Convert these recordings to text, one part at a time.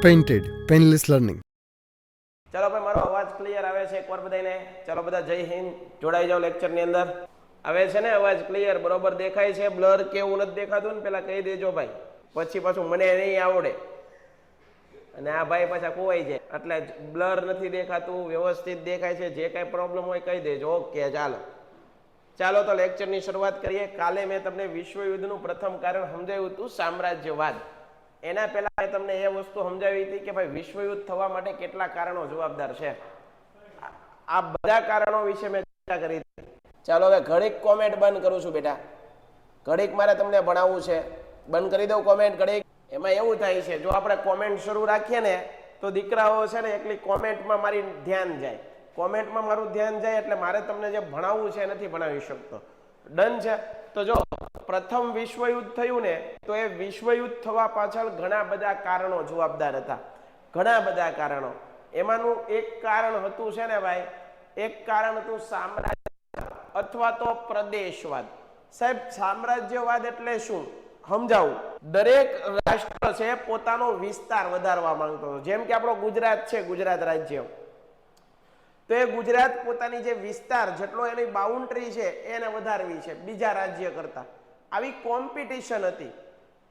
Painted painless learning. ચાલો ભાઈ, મારો અવાજ ક્લિયર આવે છે એકવાર બધાને? ચાલો બધા જય હિન્દ, જોડાઈ જાઓ લેક્ચરની અંદર. આવે છે ને અવાજ ક્લિયર? બરોબર દેખાય છે? બ્લર કેવું નથી દેખાતું ને? પેલા કહી દેજો ભાઈ, પછી પાછું મને નહીં આવડે અને આ ભાઈ પાછા ખોવાઈ જાય. એટલે બ્લર નથી દેખાતું, વ્યવસ્થિત દેખાય છે. જે કાંઈ પ્રોબ્લેમ હોય કહી દેજો. ઓકે, ચાલો તો લેક્ચરની શરૂઆત કરીએ. કાલે મેં તમને વિશ્વયુદ્ધનું પ્રથમ કારણ સમજાવ્યું હતું, સામ્રાજ્યવાદ. એના પહેલા મેં તમને એ વસ્તુ સમજાવી હતી કે ભાઈ વિશ્વયુદ્ધ થવા માટે કેટલા કારણો જવાબદાર છે. આ બધા કારણો વિશે મેં ચર્ચા કરી હતી. ચાલો હવે ઘડીક કોમેન્ટ બંધ કરું છું બેટા. ઘડીક મારે તમને ભણાવવું છે. બંધ કરી દઉં કોમેન્ટ ઘડીક. એમાં એવું થાય છે, જો આપણે કોમેન્ટ શરૂ રાખીએ ને તો દીકરાઓ છે ને એકલી કોમેન્ટમાં મારી ધ્યાન જાય. કોમેન્ટમાં મારું ધ્યાન જાય એટલે મારે તમને જે ભણાવવું છે નથી ભણાવી શકતો. ડન છે? તો જો પ્રથમ વિશ્વયુદ્ધ થયું ને, તો એ વિશ્વયુદ્ધ થવા પાછળ ઘણા બધા કારણો જવાબદાર હતા. ઘણા બધા કારણો. એમાંનું એક કારણ હતું છે ને ભાઈ, એક કારણ હતું સામ્રાજ્ય અથવા તો પ્રદેશવાદ. સાહેબ, સામ્રાજ્યવાદ એટલે શું સમજાવું? દરેક રાષ્ટ્ર છે પોતાનો વિસ્તાર વધારવા માંગતો હતો. જેમ કે આપણો ગુજરાત છે, ગુજરાત રાજ્ય, તો એ ગુજરાત પોતાની જે વિસ્તાર જેટલો એની બાઉન્ડ્રી છે એને વધારવી છે બીજા રાજ્ય કરતા. આવી કોમ્પિટિશન હતી.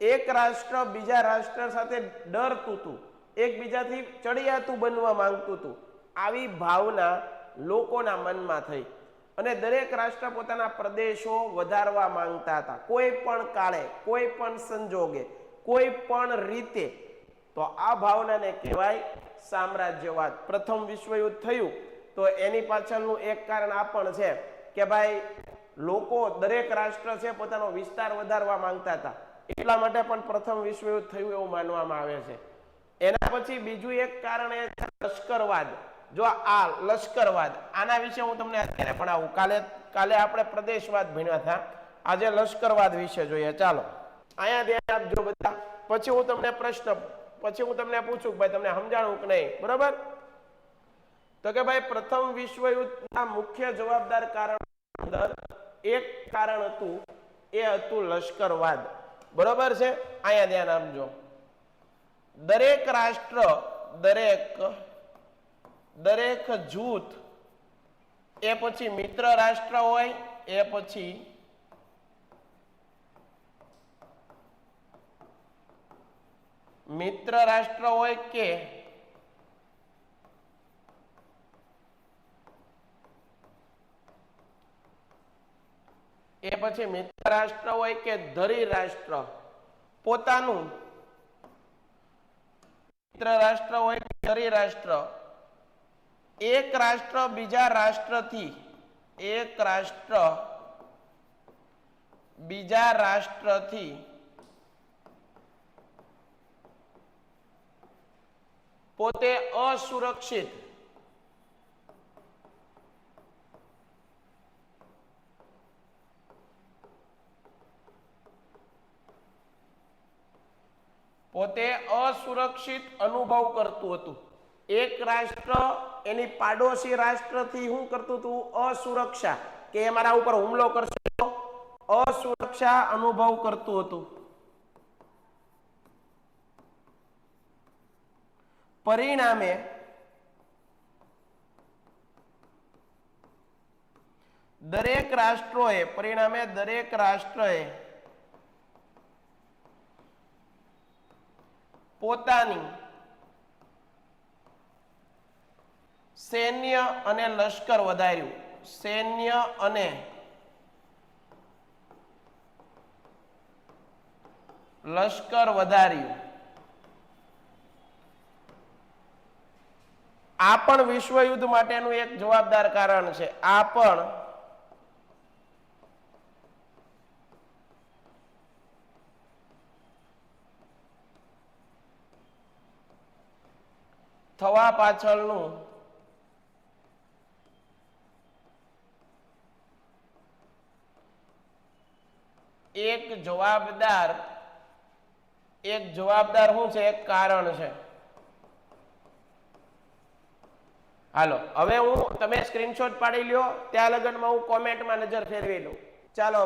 એક રાષ્ટ્ર બીજા રાષ્ટ્ર સાથે ડરતું હતું, એકબીજાથી ચડિયાતું બનવા માંગતું હતું. આવી ભાવના લોકોના મનમાં થઈ અને દરેક રાષ્ટ્ર પોતાના પ્રદેશો વધારવા માંગતા હતા. કોઈ પણ કાળે, કોઈ પણ સંજોગે, કોઈ પણ રીતે. તો આ ભાવનાને કહેવાય સામ્રાજ્યવાદ. પ્રથમ વિશ્વયુદ્ધ થયું તો એની પાછળનું એક કારણ આ પણ છે કે ભાઈ લોકો, દરેક રાષ્ટ્ર છે પોતાનો વિસ્તાર વધારવા માંગતા હતા. એટલા માટે પણ પ્રથમ વિશ્વયુદ્ધ થયું એવું માનવામાં આવે છે. એના પછી બીજું એક કારણ એ છે લશ્કરવાદ. જો આ લશ્કરવાદ, આના વિશે હું તમને અત્યારે ભણાવું. કાલે આપણે પ્રદેશવાદ ભણ્યા હતા, આજે લશ્કરવાદ વિશે જોઈએ. ચાલો અહીંયા ધ્યાન આપજો બધા. પછી હું તમને પૂછું ભાઈ તમને સમજાણું કે નહીં? બરાબર? તો કે ભાઈ પ્રથમ વિશ્વયુદ્ધના મુખ્ય જવાબદાર કારણ અંદર એક કારણ હતું, એ હતું લશ્કરવાદ. બરોબર છે? અહીંયા ધ્યાન આપજો. દરેક રાષ્ટ્ર, દરેક જૂથ, એ પછી મિત્ર રાષ્ટ્ર હોય, એ પછી મિત્ર રાષ્ટ્ર હોય કે મિત્ર રાષ્ટ્ર હોય કે ધરી રાષ્ટ્ર, પોતાનું મિત્ર રાષ્ટ્ર હોય કે ધરી રાષ્ટ્ર, એક રાષ્ટ્ર બીજા રાષ્ટ્રથી પોતે અસુરક્ષિત અનુભવ કરતું હતું. એક રાષ્ટ્ર એની પાડોશી રાષ્ટ્રથી શું કરતું હતું? અસુરક્ષા, કે એ મારા ઉપર હુમલો કરશે, તો અસુરક્ષા અનુભવ કરતું હતું. પરિણામે દરેક રાષ્ટ્રોએ પોતાની સૈન્ય અને લશ્કર વધાર્યું. આ પણ વિશ્વયુદ્ધ માટેનું એક જવાબદાર કારણ છે. આ પણ થવા પાછળનું એક જવાબદાર શું છે? એક કારણ છે. હાલો, હવે તમે સ્ક્રીનશોટ પાડી લ્યો, ત્યાં લગનમાં હું કોમેન્ટમાં નજર ફેરવી લઉં. ચાલો,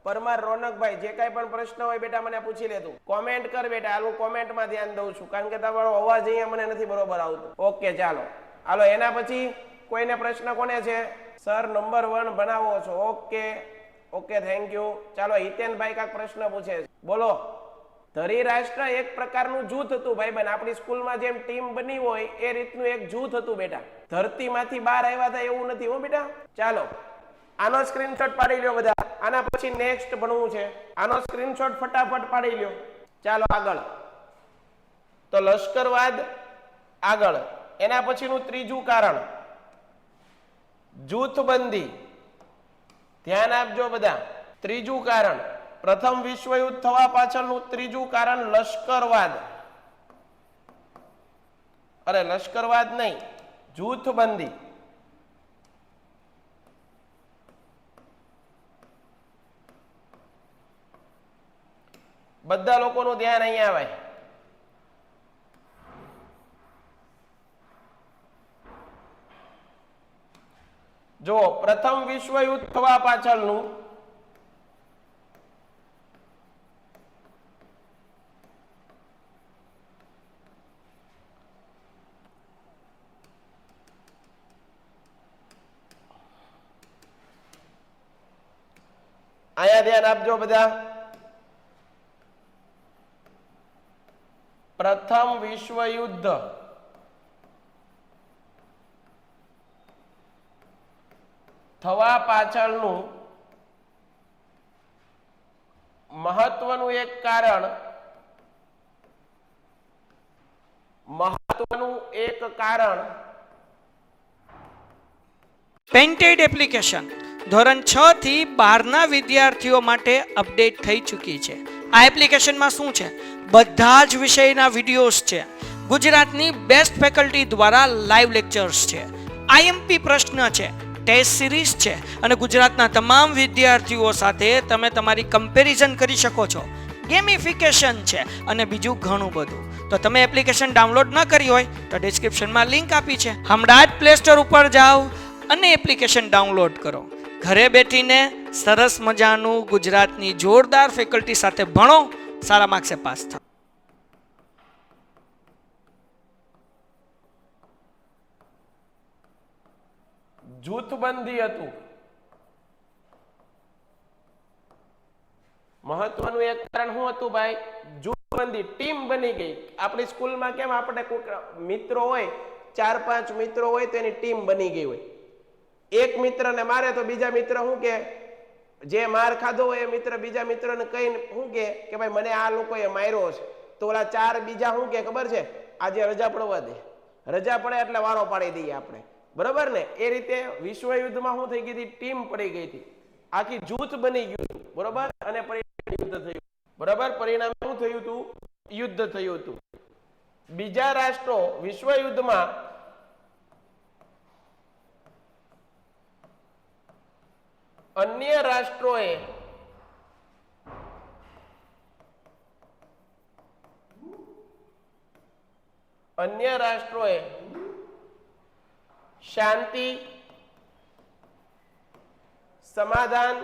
પરમાર રોનકભાઈ, જે કાંઈ પણ પ્રશ્ન હોય બેટા મને પૂછી લે તું. કોમેન્ટ કર બેટા, હાલ કોમેન્ટમાં ધ્યાન દઉં છું કારણ કે તમારો અવાજ અહીંયા મને નથી બરોબર આવતો. ઓકે ચાલો, હાલો એના પછી કોઈને પ્રશ્ન કોને છે? સર નંબર 1 બનાવો છો. Okay okay, thank you. ચાલો હિતેનભાઈ કાંઈક પ્રશ્ન પૂછે છે, બોલો. ધરીરાષ્ટ્ર એક પ્રકારનું જૂથ હતું ભાઈબંધ, આપણી સ્કૂલમાં જેમ ટીમ બની હોય એ રીતનું એક જૂથ હતું બેટા. ધરતીમાંથી બહાર આવ્યા હતા એવું નથી હો બેટા. ચાલો આનો સ્ક્રીનશોટ પાડી લ્યો બધા. આના પછી નેક્સ્ટ ભણવું છે. આનો સ્ક્રીનશોટ ફટાફટ પાડી લ્યો. ચાલો આગળ. તો લશ્કરવાદ આગળ. એના પછીનું ત્રીજું કારણ જૂથબંધી. ધ્યાન આપજો બધા. ત્રીજું કારણ, પ્રથમ વિશ્વયુદ્ધ થવા પાછળનું ત્રીજું કારણ લશ્કરવાદ. અરે લશ્કરવાદ નહીં, જૂથબંધી. બધા લોકોનું ધ્યાન અહીંયા આવે. જો પ્રથમ વિશ્વયુદ્ધ થવા પાછળનું અહીંયા ધ્યાન આપજો બધા. પ્રથમ વિશ્વયુદ્ધ થવા પાછળનું મહત્વનું એક કારણ પેન્ટેડ એપ્લિકેશન ધોરણ 6 થી 12ના વિદ્યાર્થીઓ માટે અપડેટ થઈ ચૂકી છે. આ એપ્લિકેશનમાં શું છે? બધા જ વિષયના વિડીયોઝ છે. ગુજરાતની બેસ્ટ ફેકલ્ટી દ્વારા લાઈવ લેક્ચર્સ છે. આઈએમપી પ્રશ્ન છે, ટેસ્ટ સિરીઝ છે અને ગુજરાતના તમામ વિદ્યાર્થીઓ સાથે તમે તમારી કમ્પેરિઝન કરી શકો છો. ગેમિફિકેશન છે અને બીજું ઘણું બધું. તો તમે એપ્લિકેશન ડાઉનલોડ ન કરી હોય તો ડિસ્ક્રિપ્શનમાં લિંક આપી છે. હમણાં જ પ્લે સ્ટોર ઉપર જાઓ અને એપ્લિકેશન ડાઉનલોડ કરો. ઘરે બેઠીને સરસ મજાનું ગુજરાતની જોરદાર ફેકલ્ટી સાથે ભણો, સારા માર્ક્સે પાસ થાઓ. જૂથબંધી હતું. મહત્વનું એક કારણ શું હતું ભાઈ? જૂથબંધી. ટીમ બની ગઈ. આપણી સ્કૂલમાં કેમ આપણે મિત્રો હોય, 4-5 મિત્રો હોય તો એની ટીમ બની ગઈ હોય. એક મિત્રને મારે તો બીજા મિત્ર શું કે, જે માર ખાધો હોય એ મિત્ર બીજા મિત્રને કહીને શું કે ભાઈ મને આ લોકોએ માર્યો છે. તો ઓલા 4 બીજા શું કે ખબર છે, આજે રજા પડવા દે. રજા પડે એટલે વારો પાડી દઈએ આપણે, બરોબર ને? એ રીતે વિશ્વયુદ્ધમાં શું થઈ ગઈ હતી? ટીમ પડી ગઈ હતી, આખી જૂથ બની ગયું, બરોબર? અને પરિણામે યુદ્ધ થયું, બરોબર? પરિણામે શું થયું હતું? યુદ્ધ થયું હતું. બીજા રાષ્ટ્રો વિશ્વયુદ્ધમાં અન્ય રાષ્ટ્રોએ શાંતિ, સમાધાન,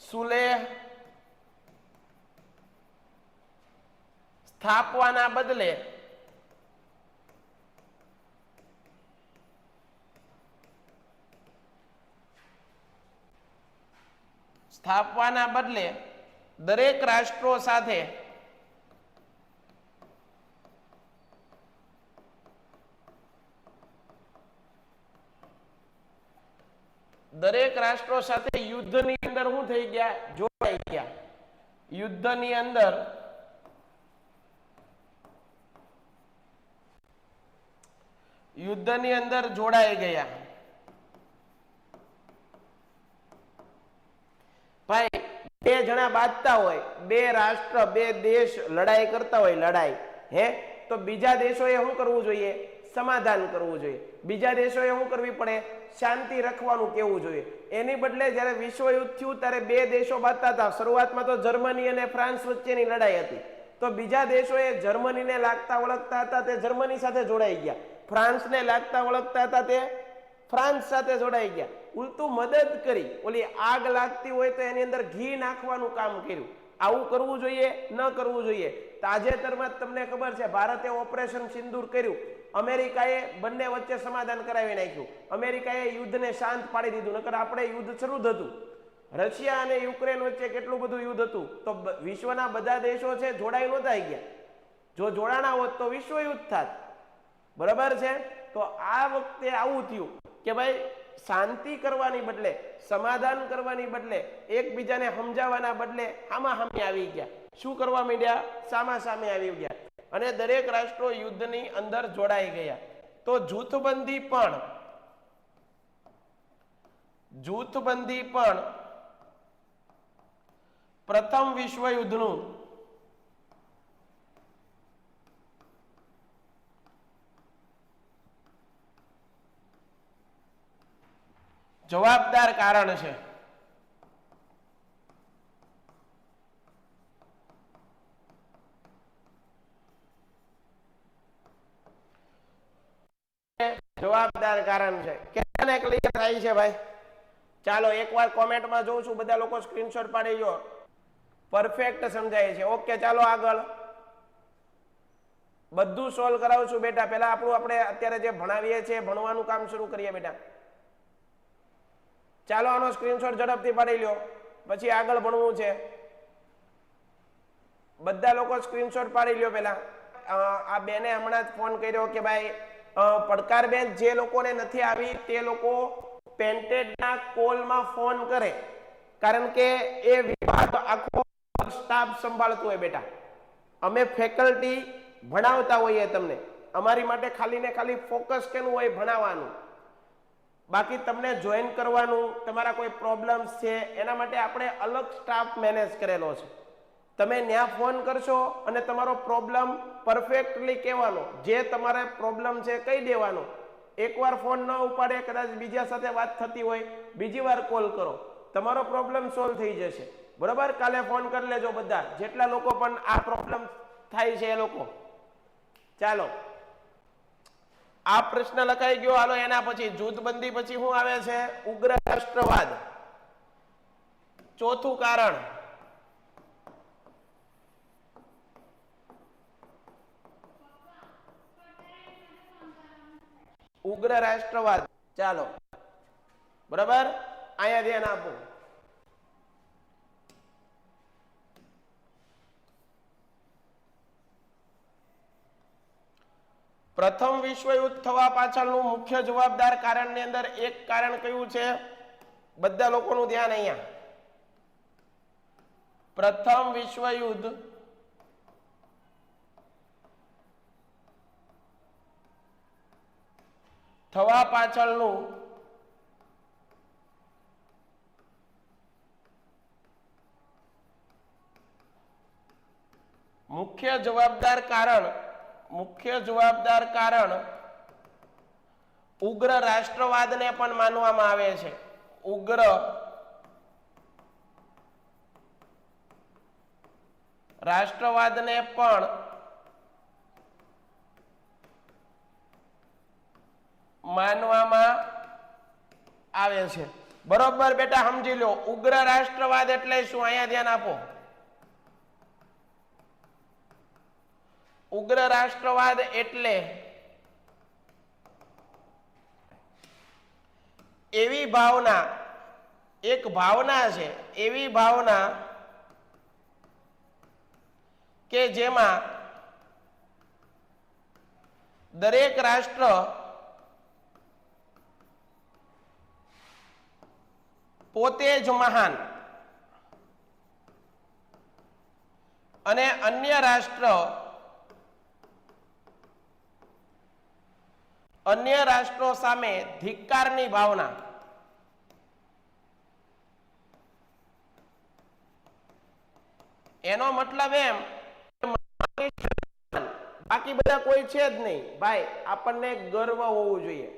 સુલેહ સ્થાપવાના બદલે દરેક રાષ્ટ્રો સાથે યુદ્ધની અંદર શું થઈ ગયા? જોડાઈ ગયા. યુદ્ધની અંદર જોડાઈ ગયા. ભાઈ બે જણા બાંધતા હોય, બે રાષ્ટ્ર, બે દેશ લડાઈ કરતા હોય, લડાઈ તો બીજા દેશોએ શું કરવું જોઈએ? સમાધાન કરવું જોઈએ. બીજા દેશોએ શું કરવી પડે? શાંતિ રાખવાનું કહેવું જોઈએ. એની બદલે જ્યારે વિશ્વયુદ્ધ થયું ત્યારે બે દેશો બાંધતા હતા. શરૂઆતમાં તો જર્મની અને ફ્રાન્સ વચ્ચેની લડાઈ હતી. તો બીજા દેશોએ જર્મનીને લાગતા ઓળખતા હતા તે જર્મની સાથે જોડાઈ ગયા, ફ્રાન્સને લાગતા ઓળખતા હતા તે ફ્રાન્સ સાથે જોડાઈ ગયા, ઉલટું મદદ કરી, ઓલી આગ લાગતી હોય તો એની અંદર ઘી નાખવાનું કામ કર્યું. આવું કરવું જોઈએ, ન કરવું જોઈએ? તાજેતરમાં જ તમને ખબર છે ભારતે ઓપરેશન સિંદૂર કર્યું, અમેરિકાએ બંને વચ્ચે સમાધાન કરાવી નાખ્યું, અમેરિકાએ યુદ્ધને શાંત પાડી દીધું, નકર આપણે યુદ્ધ શરૂ થતું. રશિયા અને યુક્રેન વચ્ચે કેટલું બધું યુદ્ધ હતું, તો વિશ્વના બધા દેશો છે જોડાઈ નહોતા ગયા. જો જોડાણા હોત તો વિશ્વ યુદ્ધ થાત. બરાબર છે? તો આ વખતે આવું થયું કે ભાઈ શાંતિ કરવાની બદલે, સમાધાન કરવાની બદલે, એકબીજાને સમજાવવાના બદલે આમાં સામે આવી ગયા. શું કરવા માંડ્યા? સામા સામે આવી ગયા અને દરેક રાષ્ટ્રો યુદ્ધની અંદર જોડાઈ ગયા. તો જૂથબંધી પણ પ્રથમ વિશ્વયુદ્ધનું જવાબદાર કારણ છે. જવાબદાર કારણ છે. કેટલાને ક્લિયર થાય છે ભાઈ? ચાલો એકવાર કોમેન્ટમાં જોઉં છું, બધા લોકો સ્ક્રીનશોટ પાડી લો. પરફેક્ટ સમજાય છે. ઓકે, ચાલો આગળ બધું સોલ્વ કરાવું છું બેટા. પહેલા આપણે અત્યારે જે ભણાવીએ છીએ ભણવાનું કામ શરૂ કરીએ બેટા. ચાલો આનો સ્ક્રીનશોટ ઝડપથી પાડી લ્યો, પછી આગળ ભણવું છે. બધા લોકો સ્ક્રીનશોટ પાડી લ્યો. પહેલા આ બેને હમણાં જ ફોન કર્યો કે ભાઈ પડકાર બેન, જે લોકોને નથી આવી તે લોકો પેન્ટેડના કોલમાં ફોન કરે, કારણ કે એ વિભાગ આખો સ્ટાફ સંભાળતું હોય બેટા. અમે ફેકલ્ટી ભણાવતા હોઈએ તમને, અમારી માટે ખાલી ને ખાલી ફોકસ કેનું હોય? ભણાવવાનું. બાકી તમને જોઈન કરવાનું, તમારા કોઈ પ્રોબ્લેમ્સ છે એના માટે આપણે અલગ સ્ટાફ મેનેજ કરેલો છે. તમે ત્યાં ફોન કરશો અને તમારો પ્રોબ્લેમ પરફેક્ટલી કહેવાનો, જે તમારે પ્રોબ્લેમ છે કહી દેવાનો. એકવાર ફોન ન ઉપાડે, કદાચ બીજા સાથે વાત થતી હોય, બીજી વાર કોલ કરો, તમારો પ્રોબ્લેમ સોલ્વ થઈ જશે. બરાબર? કાલે ફોન કરી લેજો બધા, જેટલા લોકો પણ આ પ્રોબ્લેમ થાય છે એ લોકો. ચાલો, આ પ્રશ્ન લખાઈ ગયો. હાલો એના પછી જૂથબંધી પછી શું આવે છે? ઉગ્ર રાષ્ટ્રવાદ. ચોથું કારણ ઉગ્ર રાષ્ટ્રવાદ. ચાલો, બરાબર? અહીંયા ધ્યાન આપો. પ્રથમ વિશ્વયુદ્ધ થવા પાછળનું મુખ્ય જવાબદાર કારણની અંદર એક કારણ કયું છે? બધા લોકોનું ધ્યાન અહીંયા. પ્રથમ વિશ્વયુદ્ધ થવા પાછળનું મુખ્ય જવાબદાર કારણ ઉગ્ર રાષ્ટ્રવાદને પણ માનવામાં આવે છે. ઉગ્ર રાષ્ટ્રવાદને પણ માનવામાં આવે છે. બરોબર બેટા? સમજી લો, ઉગ્ર રાષ્ટ્રવાદ એટલે શું? અહીંયા ધ્યાન આપો. ઉગ્ર રાષ્ટ્રવાદ એટલે એવી ભાવના, એક ભાવના છે, એવી ભાવના કે જેમાં દરેક રાષ્ટ્ર પોતે જ મહાન અને અન્ય રાષ્ટ્રો સામે ધિક્કારની ભાવના. એનો મતલબ એમ, બાકી બધા કોઈ છે જ નહીં ભાઈ. આપણને ગર્વ હોવું જોઈએ.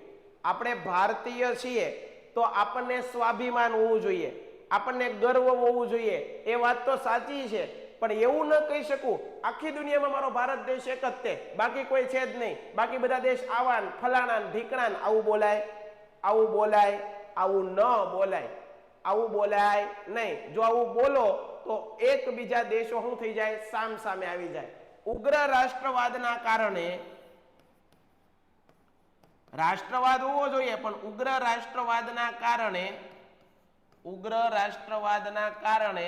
આપણે ભારતીય છીએ તો આપણને સ્વાભિમાન હોવું જોઈએ, આપણને ગર્વ હોવું જોઈએ. એ વાત તો સાચી છે, પણ એવું ન કહી શકું આખી દુનિયામાં મારો ભારત દેશ એક જ તે, બાકી કોઈ છે જ નહીં, બાકી બધા દેશ આવાન ફલાણા ઢીકણા, આવું બોલાય? આવું બોલાય, આવું ન બોલાય, આવું બોલાય નહીં. જો આવું બોલો તો એકબીજા દેશો શું થઈ જાય? સામ સામે આવી જાય. ઉગ્ર રાષ્ટ્રવાદના કારણે, રાષ્ટ્રવાદ હોવો જોઈએ પણ ઉગ્ર રાષ્ટ્રવાદના કારણે, ઉગ્ર રાષ્ટ્રવાદના કારણે,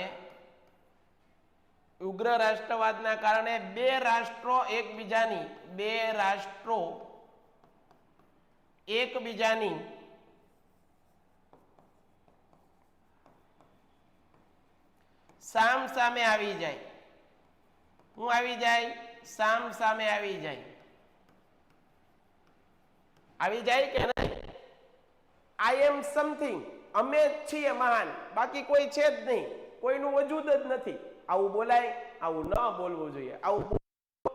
ઉગ્ર રાષ્ટ્રવાદના કારણે બે રાષ્ટ્રો એકબીજાની સામ સામે આવી જાય. હું આવી જાય? સામ સામે આવી જાય. આવી જાય કે નહીં? આઈ એમ સમથિંગ, અમે છીએ મહાન, બાકી કોઈ છે જ નહીં, કોઈનું વજૂદ જ નથી. આવું બોલાય, આવું ન બોલવું જોઈએ. આવું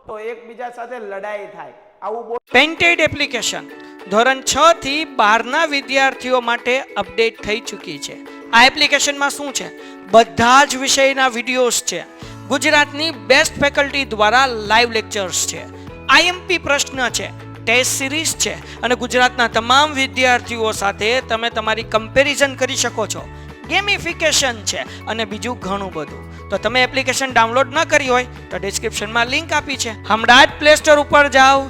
તો એકબીજા સાથે લડાઈ થાય. આવું પેન્ટેડ એપ્લિકેશન ધોરણ 6 થી 12ના વિદ્યાર્થીઓ માટે અપડેટ થઈ ચૂકી છે. આ એપ્લિકેશનમાં શું છે? બધા જ વિષયના વિડીયોઝ છે. ગુજરાતની બેસ્ટ ફેકલ્ટી દ્વારા લાઈવ લેક્ચર્સ છે. આઈએમપી પ્રશ્ન છે, ટેસ્ટ સિરીઝ છે અને ગુજરાતના તમામ વિદ્યાર્થીઓ સાથે તમે તમારી કમ્પેરિઝન કરી શકો છો. ગેમિફિકેશન છે અને બીજું ઘણું બધું. તો તમે એપ્લિકેશન ડાઉનલોડ ન કરી હોય તો ડિસ્ક્રિપ્શનમાં લિંક આપી છે. હમણાં જ પ્લે સ્ટોર ઉપર જાઓ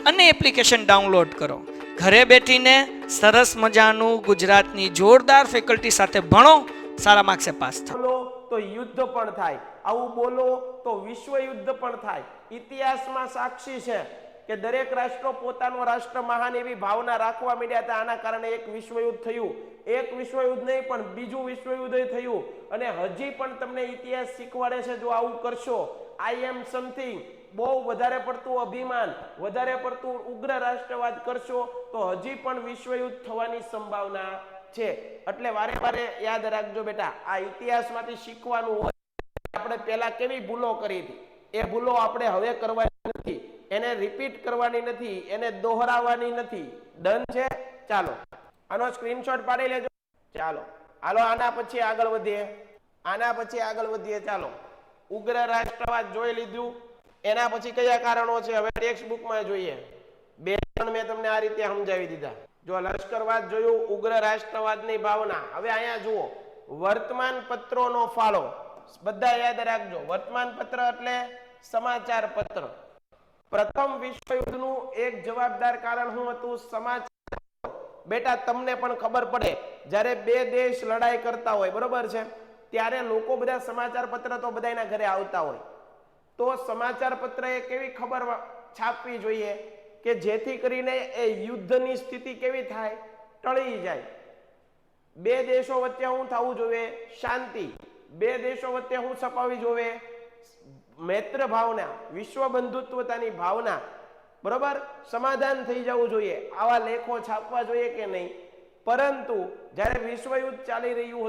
અને એપ્લિકેશન ડાઉનલોડ કરો. ઘરે બેઠીને સરસ મજાનું ગુજરાતની જોરદાર ફેકલ્ટી સાથે ભણો, સારા માર્ક્સે પાસ થાઓ. બોલો તો યુદ્ધ પણ થાય, આવું બોલો તો વિશ્વ યુદ્ધ પણ થાય. ઇતિહાસમાં સાક્ષી છે કે દરેક રાષ્ટ્રો પોતાનો રાષ્ટ્ર મહાન એવી ભાવના રાખવા માંડ્યા હતા. આના કારણે એક વિશ્વયુદ્ધ થયું. એક વિશ્વયુદ્ધ નહીં પણ બીજું વિશ્વયુદ્ધ થયું. અને હજી પણ તમને ઇતિહાસ શીખવાડે છે, જો આવું કરશો, આઈ એમ સમથિંગ, બહુ વધારે પડતું અભિમાન, વધારે પડતું ઉગ્ર રાષ્ટ્રવાદ કરશો તો હજી પણ વિશ્વયુદ્ધ થવાની સંભાવના છે. એટલે વારે વારે યાદ રાખજો બેટા, આ ઇતિહાસમાંથી શીખવાનું હોય. આપણે પહેલા કેવી ભૂલો કરી હતી, એ ભૂલો આપણે હવે કરવાની નથી, એને રિપીટ કરવાની નથી, એને દોહરાવવાની નથી. ડન છે? ચાલો આનો સ્ક્રીનશોટ પાડી લેજો. ચાલો હાલો આના પછી આગળ વધીએ. ચાલો ઉગ્ર રાષ્ટ્રવાદ જોઈ લીધું. એના પછી કયા કારણો છે હવે ટેક્સ્ટ બુકમાં જોઈએ. બે ત્રણ મેં તમને આ રીતે સમજાવી દીધા. જો લશ્કરવાદ જોયું, ઉગ્ર રાષ્ટ્રવાદની ભાવના. હવે અહીંયા જુઓ, વર્તમાન પત્રોનો ફાળો. બધા યાદ રાખજો, વર્તમાન પત્ર એટલે સમાચાર પત્ર. પ્રથમ વિશ્વયુદ્ધનું એક જવાબદાર કારણ શું હતું? સમાચાર. બેટા તમને પણ ખબર પડે, જ્યારે બે દેશ લડાઈ કરતા હોય, બરોબર છે, ત્યારે લોકો બધા સમાચાર પત્ર તો બધાના ઘરે આવતા હોય. તો સમાચાર પત્ર એ કેવી ખબર છાપવી જોઈએ કે જેથી કરીને એ યુદ્ધની સ્થિતિ કેવી થાય? ટળી જાય. બે દેશો વચ્ચે શું થવું જોઈએ? શાંતિ. બે દેશો વચ્ચે શું છપાવી જોઈએ? મૈત્ર ભાવના, વિશ્વ બંધુત્વતાની ભાવના. બરોબર, સમાધાન થઈ જવું જોઈએ. આવા લેખો છાપવા જોઈએ કે નહીં? પરંતુ જ્યારે વિશ્વયુદ્ધ ચાલી રહ્યું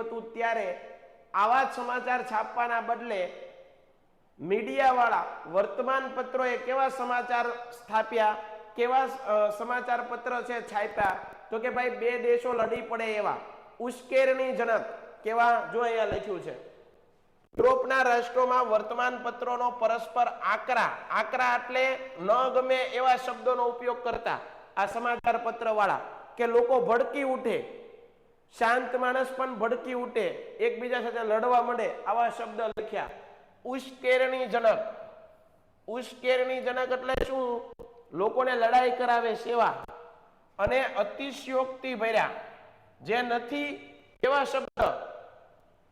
હતું ત્યારે આવા સમાચાર છાપવાના બદલે મીડિયા વાળા વર્તમાન પત્રોએ કેવા સમાચાર સ્થાપ્યા, કેવા સમાચાર પત્ર છે છાપ્યા? તો કે ભાઈ બે દેશો લડી પડે એવા ઉશ્કેરણીજનક. કેવા? જો અહીંયા લખ્યું છે, યુરોપના રાષ્ટ્રોમાં વર્તમાન પત્રોનો પરસ્પર આકરા એટલે ન ગમે એવા શબ્દોનો ઉપયોગ કરતા આ સમાચાર પત્ર વાળા, કે લોકો ભડકી ઉઠે, શાંત માણસ પણ ભડકી ઉઠે, એકબીજા સાથે લડવા માંડે, આવા શબ્દ લખ્યા. ઉશ્કેરણીજનક. ઉશ્કેરણીજનક એટલે શું? લોકોને લડાઈ કરાવે સેવા. અને અતિશયોક્તિ ભર્યા, જે નથી એવા શબ્દ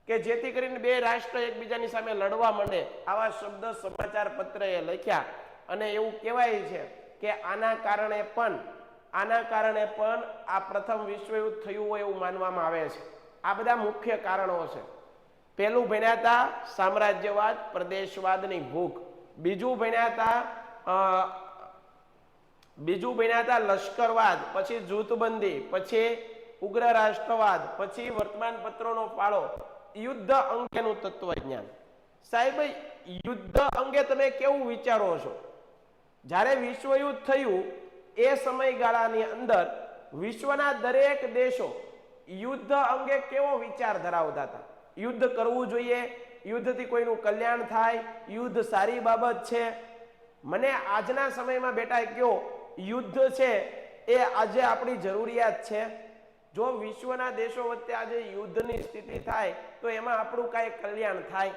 કે જેથી કરીને બે રાષ્ટ્ર એકબીજાની સામે લડવા માંડે, આવા શબ્દ સમાચાર પત્રએ લખ્યા. અને એવું કહેવાય છે કે આના કારણે પણ આ પ્રથમ વિશ્વયુદ્ધ થયું હોય એવું માનવામાં આવે છે. આ બધા મુખ્ય કારણો છે. પહેલું ભણ્યા હતા સામ્રાજ્યવાદ, પ્રદેશવાદની ભૂખ. બીજું ભણ્યા હતા લશ્કરવાદ, પછી જૂથબંધી, પછી ઉગ્ર રાષ્ટ્રવાદ, પછી વર્તમાન પત્રોનો ફાળો, યુદ્ધ અંગેનું તત્વજ્ઞાન. સાહેબ, યુદ્ધ અંગે તમે કેવું વિચારો છો? જ્યારે વિશ્વયુદ્ધ થયું એ સમયગાળાની અંદર વિશ્વના દરેક દેશો યુદ્ધ અંગે કેવો વિચાર ધરાવતા હતા? યુદ્ધ કરવું જોઈએ, યુદ્ધથી કોઈનું કલ્યાણ થાય, યુદ્ધ સારી બાબત છે. મને આજના સમયમાં બેટા કહો યુદ્ધ છે એ આજે આપણી જરૂરિયાત છે? જો વિશ્વના દેશો વચ્ચે આજે યુદ્ધની સ્થિતિ થાય તો એમાં આપણું કાંઈ કલ્યાણ થાય?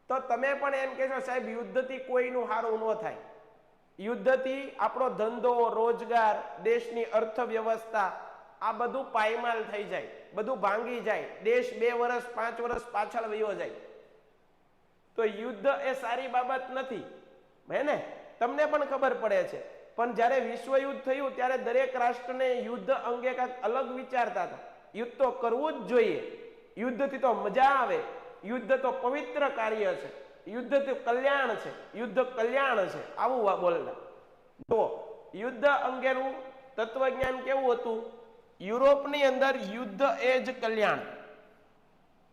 તો તમે પણ એમ કહેશો સાહેબ યુદ્ધથી કોઈનું સારું ન થાય, યુદ્ધથી આપણો ધંધો, રોજગાર, દેશની અર્થવ્યવસ્થા આ બધું પાયમાલ થઈ જાય, બધું ભાંગી જાય, દેશ 2 વર્ષ 5 વર્ષ પાછળ વયો જાય. તો યુદ્ધ એ સારી બાબત નથી, હે ને? તમને પણ ખબર પડે છે. પણ જ્યારે વિશ્વયુદ્ધ થયું ત્યારે દરેક રાષ્ટ્રને યુદ્ધ અંગે કાંઈક અલગ વિચારતા હતા. યુદ્ધ તો કરવું જ જોઈએ, યુદ્ધથી તો મજા આવે, યુદ્ધ તો પવિત્ર કાર્ય છે, યુદ્ધ તો કલ્યાણ છે, યુદ્ધ કલ્યાણ છે, આવું બોલતા. તો યુદ્ધ અંગેનું તત્વજ્ઞાન કેવું હતું? યુરોપની અંદર યુદ્ધ એ જ કલ્યાણ.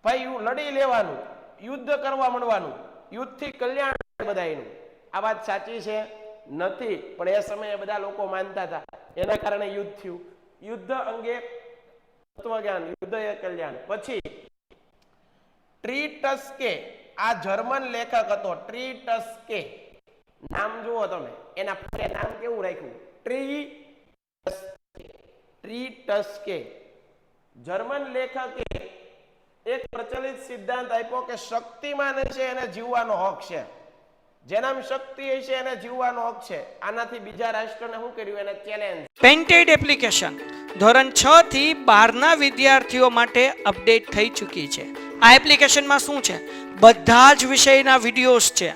ભાઈ લડી લેવાનું, યુદ્ધ કરવા માંડવાનું, યુદ્ધથી કલ્યાણ બધાયનું. આ વાત સાચી છે? નથી. પણ એ સમયે બધા લોકો માનતા હતા, એના કારણે યુદ્ધ થયું. યુદ્ધ અંગે તત્વજ્ઞાન, યુદ્ધ એ કલ્યાણ. પછી ટ્રી ટસ્કે, આ જર્મન લેખક હતો ટ્રી ટસ્કે, નામ જુઓ તમે, એના નામ કેવું રાખ્યું? ટ્રી ટસ્કે. જર્મન લેખકે એક પ્રચલિત સિદ્ધાંત આપ્યો કે શક્તિમાન છે એને જીવવાનો હક છે, જેનામાં શક્તિ હશે એને જીવવાનો હક છે. આનાથી બીજા રાષ્ટ્રને શું કર્યું? એને ચેલેન્જ. પેન્ટેડ એપ્લિકેશન ધોરણ 6 થી 12ના વિદ્યાર્થીઓ માટે અપડેટ થઈ ચૂકી છે. આ એપ્લિકેશનમાં શું છે? બધા જ વિષયના વિડીયોઝ છે,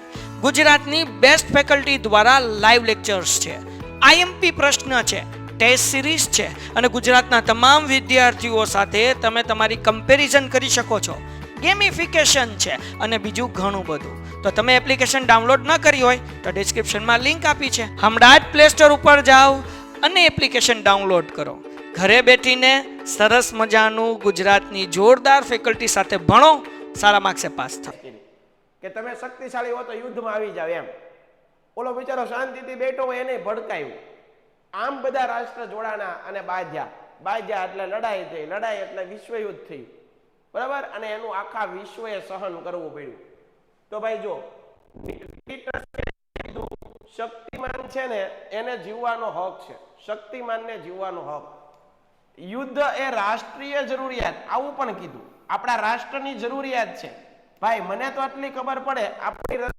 ગુજરાતની બેસ્ટ ફેકલ્ટી દ્વારા લાઈવ લેક્ચર્સ છે, આઈએમપી પ્રશ્ન છે, ટેસ્ટ સિરીઝ છે અને ગુજરાતના તમામ વિદ્યાર્થીઓ સાથે તમે તમારી કમ્પેરિઝન કરી શકો છો. ગેમિફિકેશન છે અને બીજું ઘણું બધું. તો તમે એપ્લિકેશન ડાઉનલોડ ન કરી હોય તો ડિસ્ક્રિપ્શનમાં લિંક આપી છે, હમણાં જ પ્લે સ્ટોર ઉપર જાઓ અને એપ્લિકેશન ડાઉનલોડ કરો. ઘરે બેઠીને સરસ મજાનું ગુજરાતની જોરદાર ફેકલ્ટી સાથે ભણો, સારા માર્ક્સે પાસ થાઓ. કે તમે શક્તિશાળી હો તો યુદ્ધમાં આવી જાવ એમ. ઓલો બિચારો શાંતિથી બેઠો હોય એને ભડકાયું. આમ બધા રાષ્ટ્ર જોડાના અને બાજ્યા એટલે લડાઈ થઈ, લડાઈ એટલે વિશ્વયુદ્ધ થયું, બરાબર? અને એનું આખા વિશ્વએ સહન કરવું પડ્યું. તો ભાઈ જો શક્તિમાન છે ને એને જીવવાનો હક છે, શક્તિમાનને જીવવાનો હક. યુદ્ધ એ રાષ્ટ્રીય જરૂરિયાત, આવું પણ કીધું, આપણા રાષ્ટ્રની જરૂરિયાત છે. ભાઈ મને તો આટલી ખબર પડે,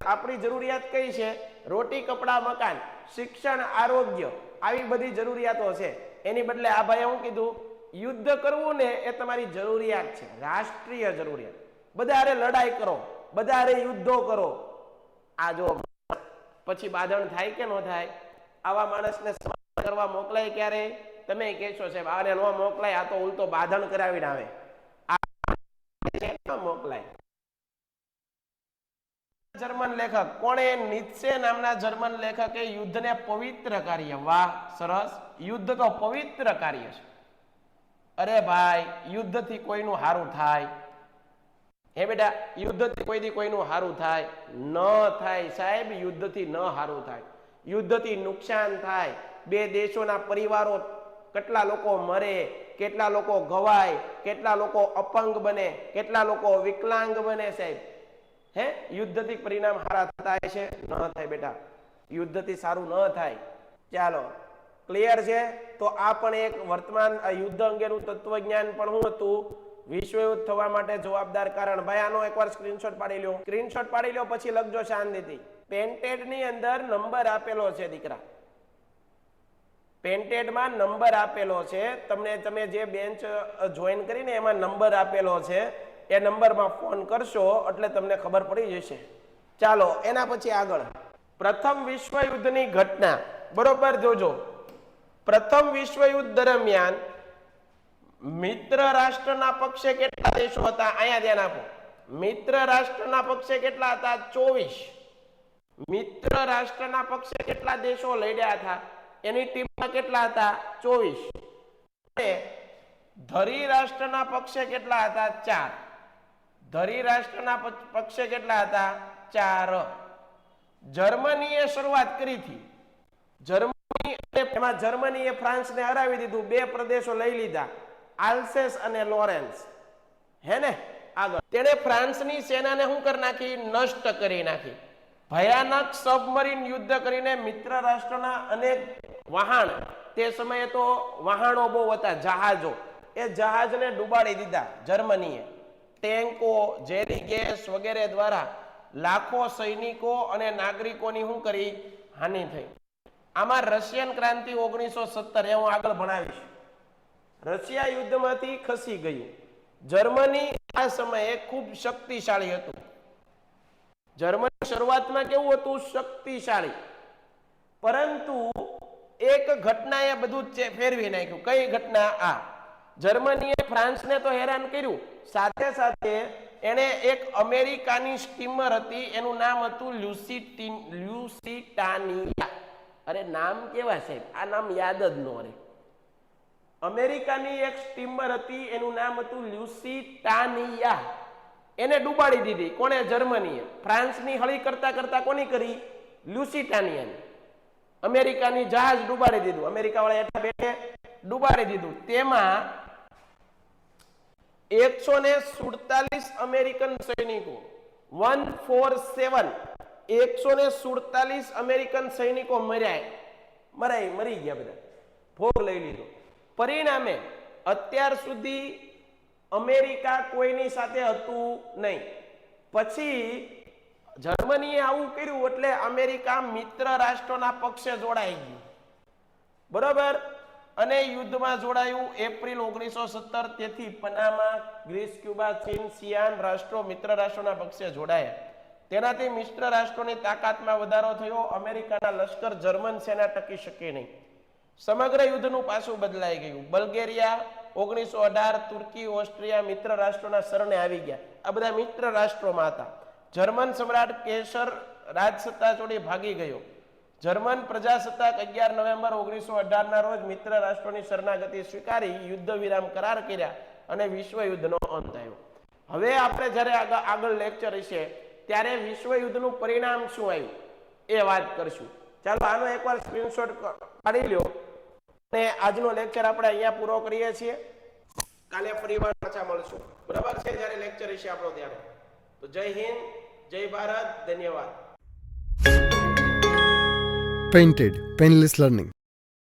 આપણી જરૂરિયાત કઈ છે? રોટી, કપડા, મકાન, શિક્ષણ, આરોગ્ય, આવી બધી જરૂરિયાતો છે. એની બદલે આ ભાઈએ શું કીધું? યુદ્ધ કરવું ને એ તમારી જરૂરિયાત છે, રાષ્ટ્રીય જરૂરિયાત. બધારે લડાઈ કરો, બધારે યુદ્ધો કરો. આ જો પછી બાંધણ થાય કે ન થાય? આવા માણસને સમાધાન કરવા મોકલાય ક્યારે? તમે કહેશો સાહેબ આને ન મોકલાય, આ તો ઉલટો બાંધણ કરાવીને આવે. આ મોકલાય. જર્મન લેખક કોણે? નીત્સે નામના જર્મન લેખકે યુદ્ધને પવિત્ર કાર્ય. વાહ, સરસ. યુદ્ધ તો પવિત્ર કાર્ય છે. અરે ભાઈ, યુદ્ધથી કોઈનું સારું થાય? હે બેટા, યુદ્ધથી કોઈનું સારું થાય? ન થાય સાહેબ, યુદ્ધથી ન સારું થાય. યુદ્ધથી નુકસાન થાય. બે દેશોના પરિવારો, કેટલા લોકો મરે, કેટલા લોકો ઘવાય, કેટલા લોકો અપંગ બને, કેટલા લોકો વિકલાંગ બને સાહેબ. હે, યુદ્ધથી પરિણામ સારા થતા છે? ન થાય બેટા, યુદ્ધથી સારું ન થાય. ચાલો, ક્લિયર છે? તો આ પણ એક વર્તમાન યુદ્ધ અંગેનું તત્વજ્ઞાન પણ શું હતું? વિશ્વયુદ્ધ થવા માટે જવાબદાર કારણ. ભાઈ આનો એકવાર સ્ક્રીનશોટ પાડી લો, સ્ક્રીનશોટ પાડી લો, પછી લખજો શાંતિથી. પેન્ટેડ ની અંદર નંબર આપેલો છે દીકરા, પેન્ટેડમાં નંબર આપેલો છે તમને. તમે જે બેન્ચ જોઈન કરીને એમાં નંબર આપેલો છે, એ નંબરમાં ફોન કરશો એટલે તમને ખબર પડી જશે. ચાલો એના પછી આગળ. પ્રથમ વિશ્વયુદ્ધની ઘટના, બરોબર જોજો. પ્રથમ વિશ્વયુદ્ધ દરમિયાન મિત્ર રાષ્ટ્રના પક્ષે કેટલા દેશો હતા? અહીંયા ધ્યાન આપો. મિત્ર રાષ્ટ્રના પક્ષે કેટલા હતા? 24. મિત્ર રાષ્ટ્રના પક્ષે કેટલા દેશો લડ્યા હતા? એની ટીમમાં કેટલા હતા? 24. ધરી રાષ્ટ્રના પક્ષે કેટલા હતા? 4. ધરી રાષ્ટ્રના પક્ષે કેટલા હતા? 4. જર્મનીએ શરૂઆત કરી હતી. જર્મનીએ ફ્રાન્સને હરાવી દીધું, 2 પ્રદેશો લઈ લીધા, આલ્સેસ અને લોરેન્સ. હે ને? આગળ તેણે ફ્રાન્સની સેનાને શું કરી નાખી? નષ્ટ કરી નાખી. ભયાનક સબમરીન યુદ્ધ કરીને મિત્ર રાષ્ટ્રના અનેક વહાણ, તે સમયે તો વહાણો બહુ હતા, જહાજો, એ જહાજને ડૂબાડી દીધા જર્મનીએ. ટેન્કો, ઝેરી ગેસ વગેરે દ્વારા લાખો સૈનિકો અને નાગરિકોની શું કરી? હાનિ થઈ. આમાં રશિયન ક્રાંતિ 1917 એ હું આગળ ભણાવીશ. રશિયા યુદ્ધમાંથી ખસી ગયું. જર્મની આ સમયે ખૂબ શક્તિશાળી હતું. જર્મની શરૂઆતમાં કેવું હતું? શક્તિશાળી. પરંતુ એક ઘટનાએ બધું ફેરવી નાખ્યું. કઈ ઘટના? આ જર્મનીએ ફ્રાન્સને તો હેરાન કર્યું, સાથે સાથે એને એક અમેરિકાની સ્ટીમર હતી, એનું નામ હતું લ્યુસિટાનિયા. અરે નામ કેવા સાહેબ, આ નામ યાદ જ ન રહે. અમેરિકાની એક સ્ટીમર હતી, એનું નામ હતું લ્યુસિટાનિયા. એને ડૂબાડી દીધી. કોણે? જર્મનીએ. ફ્રાન્સની હળી કરતા કરતા કોની કરી? લ્યુસિટાનિયાની. અમેરિકાની જહાજ ડૂબાડી દીધું. અમેરિકા વાળા હેઠા બેઠે ડૂબાડી દીધું. તેમાં 147 અમેરિકન સૈનિકો, 147 અમેરિકન સૈનિકો મરી ગયા બધા, ભોગ લઈ લીધો. પરિણામે અત્યાર સુધી અમેરિકા કોઈની સાથે હતું નહીં. પછી જર્મનીએ આવું કર્યું એટલે અમેરિકા મિત્ર રાષ્ટ્રોના પક્ષે જોડાઈ ગયું, બરોબર, અને યુદ્ધમાં જોડાયું. એપ્રિલ 1917 તેથી પનામા, ગ્રીસ, ક્યુબા, ચીન, સિયાન રાષ્ટ્રો મિત્ર રાષ્ટ્રોના પક્ષે જોડાયા. તેનાથી મિત્ર રાષ્ટ્રોની તાકાતમાં વધારો થયો. અમેરિકાના લશ્કર જર્મન સેના ટકી શકે નહીં. સમગ્ર યુદ્ધનું પાસું બદલાઈ ગયું. બલ્ગેરિયા 1918, તુર્કી, ઓસ્ટ્રિયા મિત્ર રાષ્ટ્રોના શરણે આવી ગયા. આ બધા મિત્ર રાષ્ટ્રોમાં હતા. જર્મન સમ્રાટ કેસર રાજસત્તા છોડી ભાગી ગયો. જર્મન પ્રજાસત્તાક 11 નવેમ્બર 1918 ના રોજ મિત્ર રાષ્ટ્રોની શરણાગતિ સ્વીકારી યુદ્ધ વિરામ કરાર કર્યા અને વિશ્વ યુદ્ધનો અંત આવ્યો. હવે આપણે જ્યારે આગળ લેક્ચર હશે ત્યારે વિશ્વ યુદ્ધનું પરિણામ શું આવ્યું એ વાત કરશું. ચાલો આનો એકવાર સ્ક્રીનશોટ પાડી લ્યો અને આજનો લેક્ચર આપણે અહીંયા પૂરો કરીએ છીએ. કાલે ફરીવાર પાછા મળશું, બરાબર છે, જ્યારે લેક્ચર હશે આપણો ત્યારે. તો જય હિન્દ, જય ભારત, ધન્યવાદ. Painted Painless Learning.